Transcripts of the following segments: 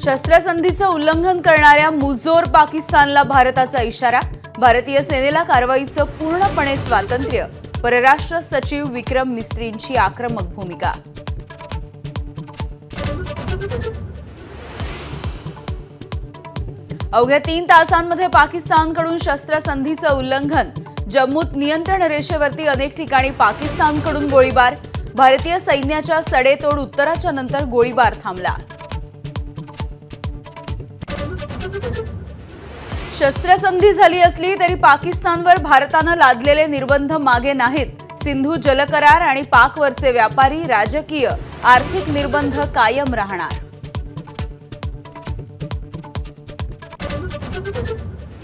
शस्त्रसंधीचं उल्लंघन करणाऱ्या मुजोर पाकिस्तानला भारताचा इशारा। भारतीय सेनेला कारवाईचं पूर्णपणे स्वातंत्र्य। परराष्ट्र सचिव विक्रम मिस्त्रींची आक्रमक भूमिका। अवघ्या 3 तासांमध्ये पाकिस्तानकडून शस्त्रसंधीचं उल्लंघन। जम्मूत नियंत्रण रेषेवरती अनेक ठिकाणी पाकिस्तानकडून गोळीबार। भारतीय सैन्याच्या सडेतोड उत्तराच्या नंतर गोळीबार थांबला। शस्त्रसंधी झाली असली तरी पाकिस्तानवर भारतानं लादलेले निर्बंध मागे नाहीत। सिंधू जलकरार आणि पाकवरचे व्यापारी, राजकीय, आर्थिक निर्बंध कायम राहणार।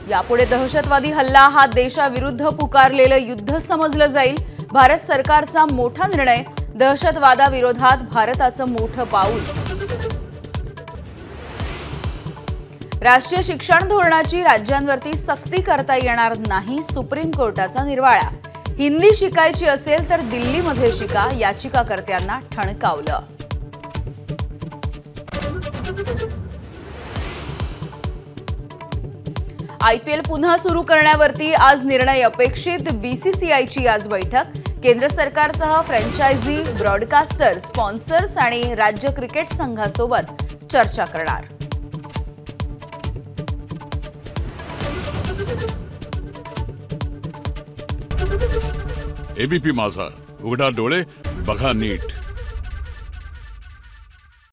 यापुढे दहशतवादी हल्ला हा देशाविरुद्ध पुकारलेलं युद्ध समजलं जाईल। भारत सरकारचा मोठा निर्णय, दहशतवादाविरोधात भारताचं मोठं पाऊल। राष्ट्रीय शिक्षण धोरणाची राज्यांवरती सक्ती करता येणार नाही, सुप्रीम कोर्टाचा निर्वाळा। हिंदी शिकायची असेल तर दिल्लीमध्ये शिका, याचिकाकर्त्यांना ठणकावलं। आयपीएल पुन्हा सुरू करण्यावरती आज निर्णय अपेक्षित। बीसीसीआयची आज बैठक। केंद्र सरकारसह फ्रँचायझी, ब्रॉडकास्टर, स्पॉन्सर्स आणि राज्य क्रिकेट संघासोबत चर्चा करणार। एबीपी माझा, उघडा डोळे बघा नीट।